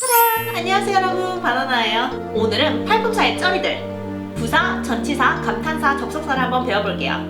안녕하세요 여러분, 바나나예요. 오늘은 팔꿈사의 쩌리들 부사, 전치사, 감탄사, 접속사를 한번 배워볼게요.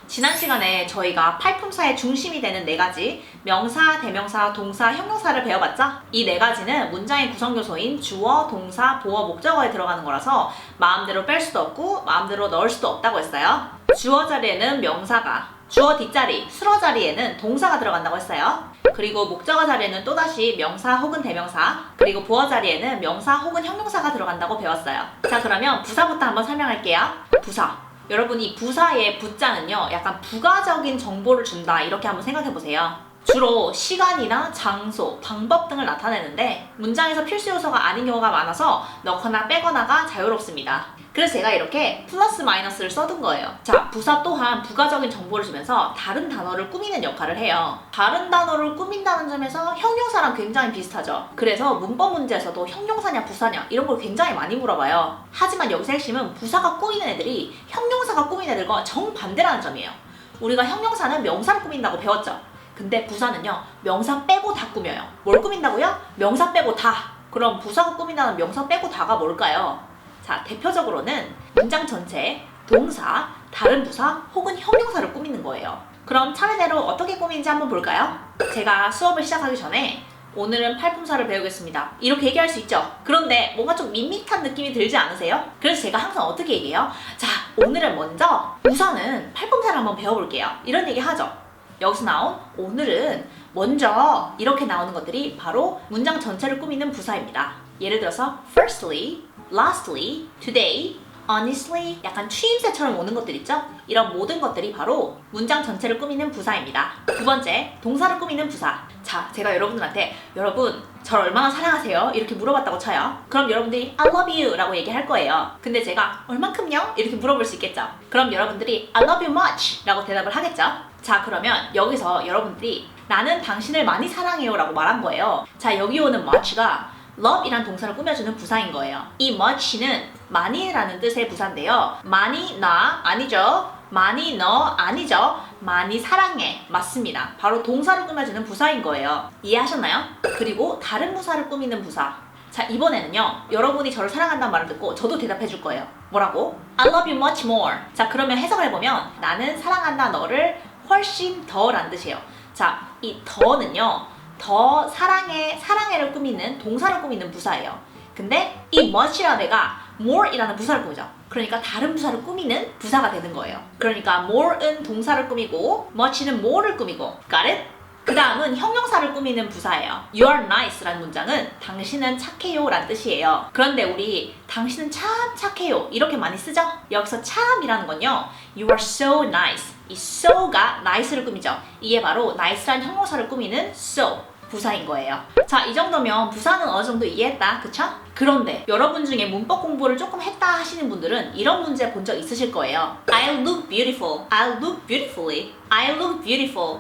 지난 시간에 저희가 팔꿈사의 중심이 되는 네 가지 명사, 대명사, 동사, 형용사를 배워봤죠? 이 네 가지는 문장의 구성 요소인 주어, 동사, 보어, 목적어에 들어가는 거라서 마음대로 뺄 수도 없고 마음대로 넣을 수도 없다고 했어요. 주어 자리에는 명사가, 주어 뒷자리, 수어 자리에는 동사가 들어간다고 했어요. 그리고 목적어 자리에는 또다시 명사 혹은 대명사, 그리고 보어 자리에는 명사 혹은 형용사가 들어간다고 배웠어요. 자, 그러면 부사부터 한번 설명할게요. 부사. 여러분, 이 부사의 부자는요, 약간 부가적인 정보를 준다, 이렇게 한번 생각해보세요. 주로 시간이나 장소, 방법 등을 나타내는데 문장에서 필수 요소가 아닌 경우가 많아서 넣거나 빼거나가 자유롭습니다. 그래서 제가 이렇게 플러스 마이너스를 써둔 거예요. 자, 부사 또한 부가적인 정보를 주면서 다른 단어를 꾸미는 역할을 해요. 다른 단어를 꾸민다는 점에서 형용사랑 굉장히 비슷하죠. 그래서 문법 문제에서도 형용사냐 부사냐 이런 걸 굉장히 많이 물어봐요. 하지만 여기서 핵심은 부사가 꾸미는 애들이 형용사가 꾸미는 애들과 정반대라는 점이에요. 우리가 형용사는 명사를 꾸민다고 배웠죠. 근데 부사는요, 명사 빼고 다 꾸며요. 뭘 꾸민다고요? 명사 빼고 다. 그럼 부사가 꾸민다는 명사 빼고 다가 뭘까요? 자, 대표적으로는 문장 전체, 동사, 다른 부사 혹은 형용사를 꾸미는 거예요. 그럼 차례대로 어떻게 꾸미는지 한번 볼까요? 제가 수업을 시작하기 전에 오늘은 팔꿈사를 배우겠습니다, 이렇게 얘기할 수 있죠. 그런데 뭔가 좀 밋밋한 느낌이 들지 않으세요? 그래서 제가 항상 어떻게 얘기해요? 자, 오늘은 먼저 우선은 팔꿈사를 한번 배워볼게요, 이런 얘기 하죠. 여기서 나온 오늘은 먼저 이렇게 나오는 것들이 바로 문장 전체를 꾸미는 부사입니다. 예를 들어서 firstly, lastly, today, honestly, 약간 추임새처럼 오는 것들 있죠? 이런 모든 것들이 바로 문장 전체를 꾸미는 부사입니다. 두 번째, 동사를 꾸미는 부사. 자, 제가 여러분들한테 여러분 저를 얼마나 사랑하세요? 이렇게 물어봤다고 쳐요. 그럼 여러분들이 I love you 라고 얘기할 거예요. 근데 제가 얼만큼요? 이렇게 물어볼 수 있겠죠? 그럼 여러분들이 I love you much 라고 대답을 하겠죠? 자, 그러면 여기서 여러분들이 나는 당신을 많이 사랑해요 라고 말한 거예요. 자, 여기 오는 much가 love 이란 동사를 꾸며주는 부사인 거예요. 이 much는 많이라는 뜻의 부사인데요. 많이 나 아니죠. 많이 너 아니죠. 많이 사랑해 맞습니다. 바로 동사를 꾸며주는 부사인 거예요. 이해하셨나요? 그리고 다른 부사를 꾸미는 부사. 자, 이번에는요, 여러분이 저를 사랑한다는 말을 듣고 저도 대답해 줄 거예요. 뭐라고? I love you much more. 자, 그러면 해석을 해보면 나는 사랑한다 너를 훨씬 더 란 뜻이에요. 자, 이 더는요, 더 사랑해, 사랑해를 꾸미는 동사를 꾸미는 부사예요. 근데 이 much라는 애가 more 이라는 부사를 꾸미죠. 그러니까 다른 부사를 꾸미는 부사가 되는 거예요. 그러니까 more은 동사를 꾸미고 much는 more를 꾸미고. Got it? 그 다음은 형용사를 꾸미는 부사예요. You are nice 라는 문장은 당신은 착해요 라는 뜻이에요. 그런데 우리 당신은 참 착해요 이렇게 많이 쓰죠? 여기서 참이라는 건요, You are so nice. 이 so가 nice를 꾸미죠. 이게 바로 nice란 형용사를 꾸미는 so 부사인 거예요. 자, 이 정도면 부사는 어느 정도 이해했다, 그쵸? 그런데 여러분 중에 문법 공부를 조금 했다 하시는 분들은 이런 문제 본 적 있으실 거예요. I look beautiful. I look beautifully. I look beautiful.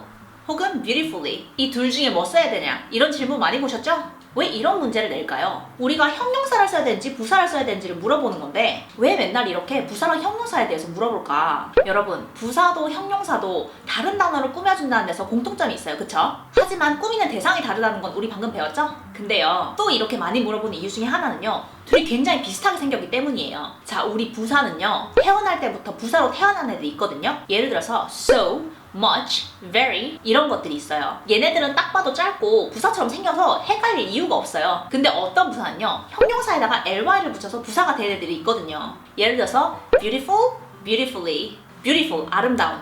혹은 beautifully. 이 둘 중에 뭐 써야 되냐? 이런 질문 많이 보셨죠? 왜 이런 문제를 낼까요? 우리가 형용사를 써야 되는지 부사를 써야 되는지를 물어보는 건데 왜 맨날 이렇게 부사랑 형용사에 대해서 물어볼까? 여러분, 부사도 형용사도 다른 단어를 꾸며준다는 데서 공통점이 있어요, 그쵸? 하지만 꾸미는 대상이 다르다는 건 우리 방금 배웠죠? 근데요, 또 이렇게 많이 물어보는 이유 중에 하나는요, 둘이 굉장히 비슷하게 생겼기 때문이에요. 자, 우리 부사는요, 태어날 때부터 부사로 태어난 애들이 있거든요. 예를 들어서 so, much, very 이런 것들이 있어요. 얘네들은 딱 봐도 짧고 부사처럼 생겨서 헷갈릴 이유가 없어요. 근데 어떤 부사는요, 형용사에다가 ly를 붙여서 부사가 된 애들이 있거든요. 예를 들어서 beautiful, beautifully, beautiful 아름다운,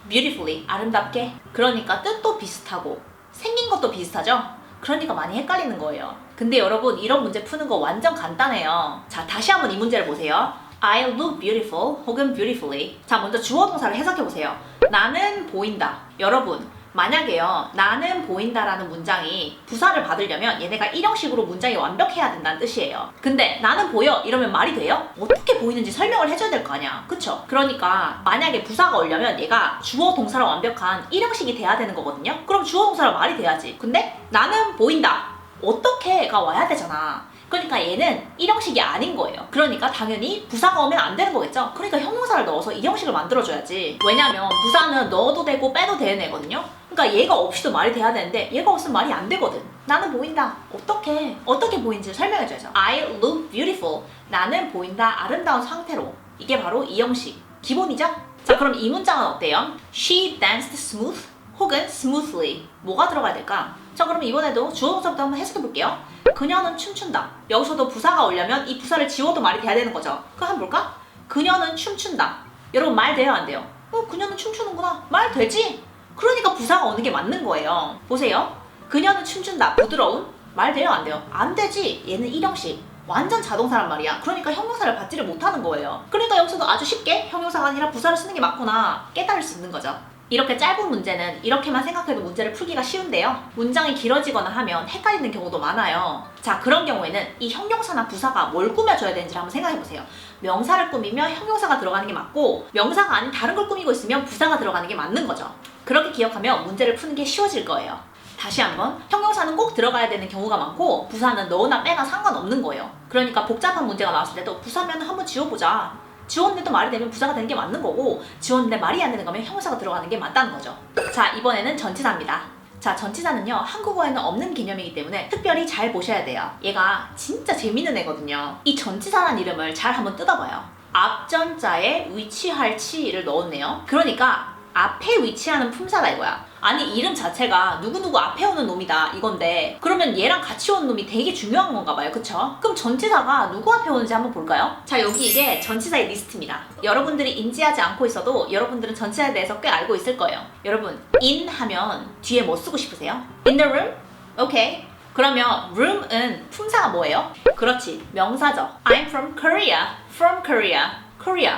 beautifully 아름답게. 그러니까 뜻도 비슷하고 생긴 것도 비슷하죠? 그러니까 많이 헷갈리는 거예요. 근데 여러분, 이런 문제 푸는 거 완전 간단해요. 자, 다시 한번 이 문제를 보세요. I look beautiful 혹은 beautifully. 자, 먼저 주어 동사를 해석해보세요. 나는 보인다. 여러분, 만약에요, 나는 보인다라는 문장이 부사를 받으려면 얘네가 일형식으로 문장이 완벽해야 된다는 뜻이에요. 근데 나는 보여 이러면 말이 돼요? 어떻게 보이는지 설명을 해줘야 될 거 아니야, 그쵸? 그러니까 만약에 부사가 오려면 얘가 주어 동사로 완벽한 일형식이 돼야 되는 거거든요. 그럼 주어 동사로 말이 돼야지. 근데 나는 보인다, 어떻게가 와야 되잖아. 그러니까 얘는 일형식이 아닌 거예요. 그러니까 당연히 부사가 오면 안 되는 거겠죠? 그러니까 형용사를 넣어서 이 형식을 만들어줘야지. 왜냐면 부사는 넣어도 되고 빼도 되는 애거든요? 그러니까 얘가 없이도 말이 돼야 되는데 얘가 없으면 말이 안 되거든. 나는 보인다. 어떻게 보이는지 설명해줘야죠. I look beautiful. 나는 보인다 아름다운 상태로. 이게 바로 이 형식. 기본이죠? 자, 그럼 이 문장은 어때요? She danced smooth 혹은 smoothly. 뭐가 들어가야 될까? 자, 그럼 이번에도 주어 동사부터 한번 해석해 볼게요. 그녀는 춤춘다. 여기서도 부사가 오려면 이 부사를 지워도 말이 돼야 되는 거죠. 그럼 한번 볼까? 그녀는 춤춘다. 여러분 말 돼요, 안 돼요? 그녀는 춤추는구나. 말 되지? 그러니까 부사가 오는 게 맞는 거예요. 보세요. 그녀는 춤춘다. 부드러운. 말 돼요, 안 돼요? 안 되지. 얘는 일형식. 완전 자동사란 말이야. 그러니까 형용사를 받지를 못하는 거예요. 그러니까 여기서도 아주 쉽게 형용사가 아니라 부사를 쓰는 게 맞구나 깨달을 수 있는 거죠. 이렇게 짧은 문제는 이렇게만 생각해도 문제를 풀기가 쉬운데요. 문장이 길어지거나 하면 헷갈리는 경우도 많아요. 자, 그런 경우에는 이 형용사나 부사가 뭘 꾸며줘야 되는지 한번 생각해보세요. 명사를 꾸미면 형용사가 들어가는 게 맞고 명사가 아닌 다른 걸 꾸미고 있으면 부사가 들어가는 게 맞는 거죠. 그렇게 기억하면 문제를 푸는 게 쉬워질 거예요. 다시 한번, 형용사는 꼭 들어가야 되는 경우가 많고 부사는 넣으나 빼나 상관없는 거예요. 그러니까 복잡한 문제가 나왔을 때도 부사면 한번 지워보자. 지웠는데도 말이 되면 부사가 되는 게 맞는 거고 지웠는데 말이 안 되는 거면 형용사가 들어가는 게 맞다는 거죠. 자, 이번에는 전치사입니다. 자, 전치사는요 한국어에는 없는 개념이기 때문에 특별히 잘 보셔야 돼요. 얘가 진짜 재밌는 애거든요. 이 전치사라는 이름을 잘 한번 뜯어봐요. 앞전자에 위치할 치를 넣었네요. 그러니까 앞에 위치하는 품사다 이거야. 아니 이름 자체가 누구누구 앞에 오는 놈이다 이건데 그러면 얘랑 같이 오는 놈이 되게 중요한 건가 봐요. 그쵸? 그럼 전치사가 누구 앞에 오는지 한번 볼까요? 자, 여기 이게 전치사의 리스트입니다. 여러분들이 인지하지 않고 있어도 여러분들은 전치사에 대해서 꽤 알고 있을 거예요. 여러분 in 하면 뒤에 뭐 쓰고 싶으세요? In the room? 오케이. 그러면 room은 품사가 뭐예요? 그렇지, 명사죠. I'm from Korea. From Korea. Korea.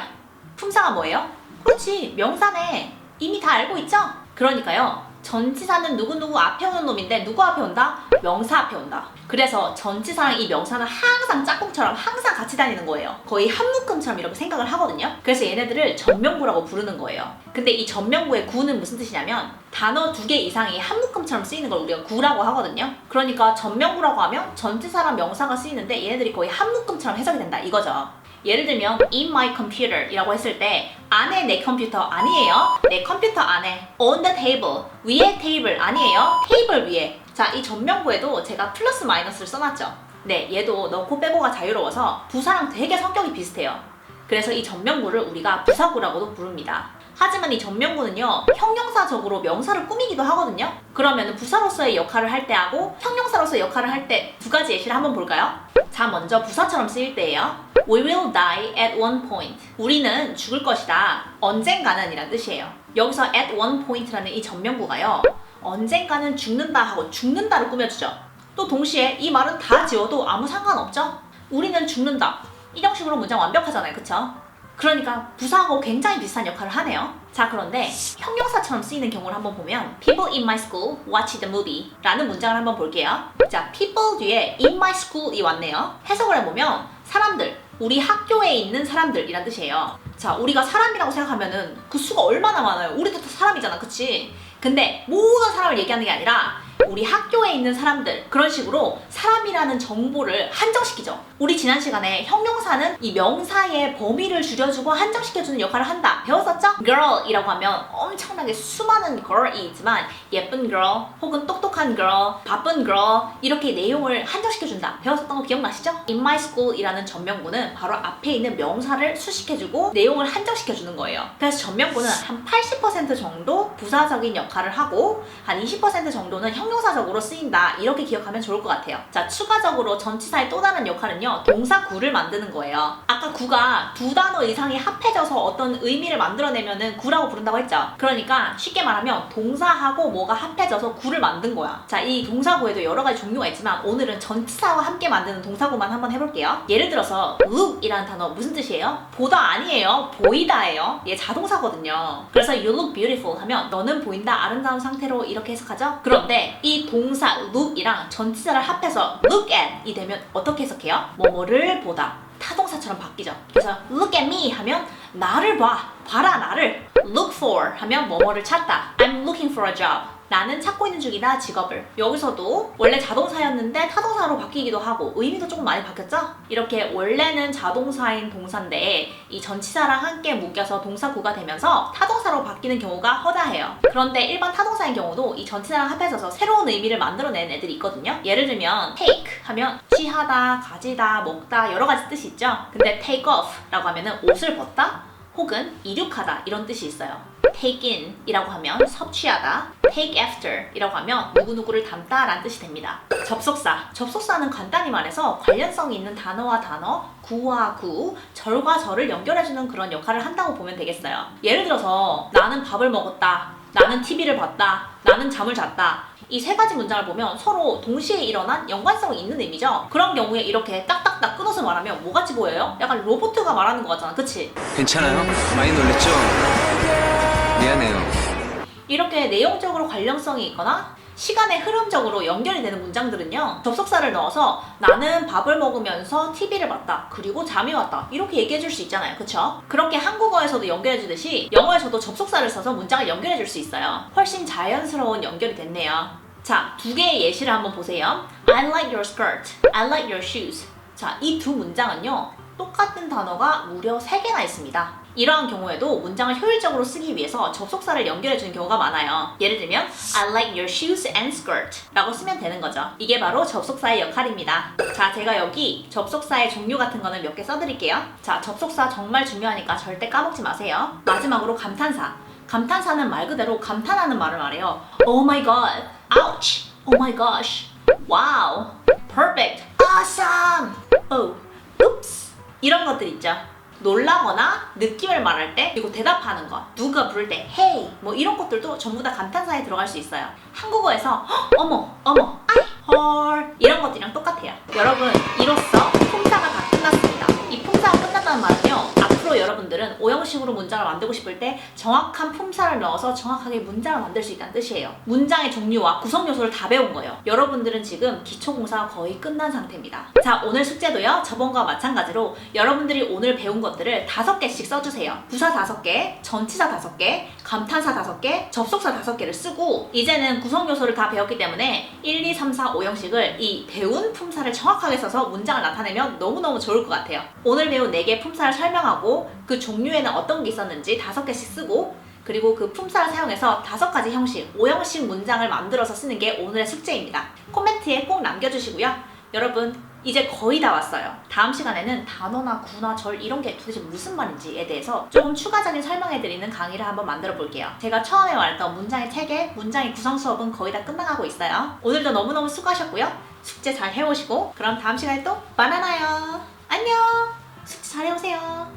품사가 뭐예요? 그렇지, 명사네. 이미 다 알고 있죠? 그러니까요, 전치사는 누구누구 앞에 오는 놈인데 누구 앞에 온다? 명사 앞에 온다. 그래서 전치사랑 이 명사는 항상 짝꿍처럼 항상 같이 다니는 거예요. 거의 한 묶음처럼 이렇게 생각을 하거든요. 그래서 얘네들을 전명구라고 부르는 거예요. 근데 이 전명구의 구는 무슨 뜻이냐면 단어 2개 이상이 한 묶음처럼 쓰이는 걸 우리가 구라고 하거든요. 그러니까 전명구라고 하면 전치사랑 명사가 쓰이는데 얘네들이 거의 한 묶음처럼 해석이 된다 이거죠. 예를 들면 in my computer 이라고 했을 때 안에 내 컴퓨터 아니에요. 내 컴퓨터 안에 on the table 위에 테이블 아니에요. 테이블 위에. 자, 이 전명구에도 제가 플러스 마이너스를 써놨죠. 네, 얘도 넣고 빼고가 자유로워서 부사랑 되게 성격이 비슷해요. 그래서 이 전명구를 우리가 부사구라고도 부릅니다. 하지만 이 전명구는요 형용사적으로 명사를 꾸미기도 하거든요. 그러면 부사로서의 역할을 할 때하고 형용사로서의 역할을 할 때 두 가지 예시를 한번 볼까요? 자, 먼저 부사처럼 쓰일 때예요. We will die at one point. 우리는 죽을 것이다. 언젠가는 이란 뜻이에요. 여기서 at one point라는 이 전명구가요 언젠가는 죽는다 하고 죽는다를 꾸며주죠. 또 동시에 이 말은 다 지워도 아무 상관없죠. 우리는 죽는다. 이 형식으로 문장 완벽하잖아요. 그쵸? 그러니까 부사하고 굉장히 비슷한 역할을 하네요. 자, 그런데 형용사처럼 쓰이는 경우를 한번 보면 People in my school watch the movie 라는 문장을 한번 볼게요. 자, people 뒤에 in my school이 왔네요. 해석을 해보면 사람들, 우리 학교에 있는 사람들 이란 뜻이에요. 자, 우리가 사람이라고 생각하면은 그 수가 얼마나 많아요. 우리도 다 사람이잖아. 그치? 근데 모든 사람을 얘기하는 게 아니라 우리 학교에 있는 사람들, 그런 식으로 사람이라는 정보를 한정시키죠. 우리 지난 시간에 형용사는 이 명사의 범위를 줄여주고 한정시켜주는 역할을 한다 배웠었죠? girl이라고 하면 엄청나게 수많은 girl이 있지만 예쁜 girl 혹은 똑똑한 girl, 바쁜 girl 이렇게 내용을 한정시켜준다 배웠었던 거 기억나시죠? in my school 이라는 전명구는 바로 앞에 있는 명사를 수식해주고 내용을 한정시켜주는 거예요. 그래서 전명구는 한 80% 정도 부사적인 역할을 하고 한 20% 정도는 형용사적으로 쓰인다 이렇게 기억하면 좋을 것 같아요. 자, 추가적으로 전치사의 또 다른 역할은요 동사 구를 만드는 거예요. 아까 구가 두 단어 이상이 합해져서 어떤 의미를 만들어내면은 구라고 부른다고 했죠. 그러니까 쉽게 말하면 동사하고 뭐가 합해져서 구를 만든 거야. 자, 이 동사구에도 여러 가지 종류가 있지만 오늘은 전치사와 함께 만드는 동사구만 한번 해볼게요. 예를 들어서 look 이라는 단어 무슨 뜻이에요? 보다 아니에요. 보이다예요. 얘 자동사거든요. 그래서 you look beautiful 하면 너는 보인다 아름다운 상태로 이렇게 해석하죠. 그런데 이 동사 look이랑 전치사를 합해서 look at 이 되면 어떻게 해석해요? 뭐뭐를 보다. 타동사처럼 바뀌죠. 그래서 look at me 하면 나를 봐. 봐라 나를. look for 하면 뭐뭐를 찾다. I'm looking for a job. 나는 찾고 있는 중이다 직업을. 여기서도 원래 자동사였는데 타동사로 바뀌기도 하고 의미도 조금 많이 바뀌었죠? 이렇게 원래는 자동사인 동사인데 이 전치사랑 함께 묶여서 동사구가 되면서 타동사로 바뀌는 경우가 허다해요. 그런데 일반 타동사인 경우도 이 전치사랑 합해져서 새로운 의미를 만들어낸 애들이 있거든요. 예를 들면 take 하면 취하다, 가지다, 먹다 여러 가지 뜻이 있죠? 근데 take off 라고 하면은 옷을 벗다 혹은 이륙하다 이런 뜻이 있어요. take in 이라고 하면 섭취하다, take after 이라고 하면 누구누구를 닮다 라는 뜻이 됩니다. 접속사는 간단히 말해서 관련성이 있는 단어와 단어, 구와 구, 절과 절을 연결해주는 그런 역할을 한다고 보면 되겠어요. 예를 들어서 나는 밥을 먹었다, 나는 TV를 봤다, 나는 잠을 잤다. 이 세 가지 문장을 보면 서로 동시에 일어난 연관성이 있는 의미죠. 그런 경우에 이렇게 딱딱딱 끊어서 말하면 뭐같이 보여요? 약간 로봇가 말하는 것 같잖아, 그치? 괜찮아요? 많이 놀랬죠? 미안해요. 이렇게 내용적으로 관련성이 있거나 시간의 흐름적으로 연결이 되는 문장들은요, 접속사를 넣어서 나는 밥을 먹으면서 TV를 봤다, 그리고 잠이 왔다 이렇게 얘기해줄 수 있잖아요, 그쵸? 그렇게 한국어에서도 연결해주듯이 영어에서도 접속사를 써서 문장을 연결해줄 수 있어요. 훨씬 자연스러운 연결이 됐네요. 자, 두 개의 예시를 한번 보세요. I like your skirt, I like your shoes. 자, 이 두 문장은요, 똑같은 단어가 무려 3개나 있습니다. 이러한 경우에도 문장을 효율적으로 쓰기 위해서 접속사를 연결해주는 경우가 많아요. 예를 들면 I like your shoes and skirt 라고 쓰면 되는 거죠. 이게 바로 접속사의 역할입니다. 자, 제가 여기 접속사의 종류 같은 거는 몇 개 써드릴게요. 자, 접속사 정말 중요하니까 절대 까먹지 마세요. 마지막으로 감탄사. 감탄사는 말 그대로 감탄하는 말을 말해요. Oh my god, ouch, oh my gosh, wow, perfect, awesome, oh, oops 이런 것들 있죠. 놀라거나 느낌을 말할 때 그리고 대답하는 거, 누가 부를 때 hey 뭐 이런 것들도 전부 다 감탄사에 들어갈 수 있어요. 한국어에서 어머, 아이, 헐 이런 것들이랑 똑같아요. 여러분, 이로써 품사가 다 끝났습니다. 이 품사가 끝났다는 말은요, 앞으로 여러분들은 오형식으로 문장을 만들고 싶을 때 정확한 품사를 넣어서 정확하게 문장을 만들 수 있다는 뜻이에요. 문장의 종류와 구성 요소를 다 배운 거예요. 여러분들은 지금 기초공사가 거의 끝난 상태입니다. 자, 오늘 숙제도요, 저번과 마찬가지로 여러분들이 오늘 배운 것들을 5개씩 써주세요. 부사 5개, 전치사 5개, 감탄사 5개, 접속사 5개를 쓰고 이제는 구성 요소를 다 배웠기 때문에 1, 2, 3, 4, 5형식을 이 배운 품사를 정확하게 써서 문장을 나타내면 너무너무 좋을 것 같아요. 오늘 배운 4개의 품사를 설명하고 그 종류에는 어떤 게 있었는지 5개씩 쓰고 그리고 그 품사를 사용해서 5가지 형식, 5형식 문장을 만들어서 쓰는 게 오늘의 숙제입니다. 코멘트에 꼭 남겨주시고요. 여러분, 이제 거의 다 왔어요. 다음 시간에는 단어나 구나 절 이런 게 도대체 무슨 말인지에 대해서 조금 추가적인 설명해드리는 강의를 한번 만들어 볼게요. 제가 처음에 말했던 문장의 체계, 문장의 구성 수업은 거의 다 끝나가고 있어요. 오늘도 너무너무 수고하셨고요. 숙제 잘 해오시고 그럼 다음 시간에 또 만나요. 안녕! 숙제 잘 해오세요.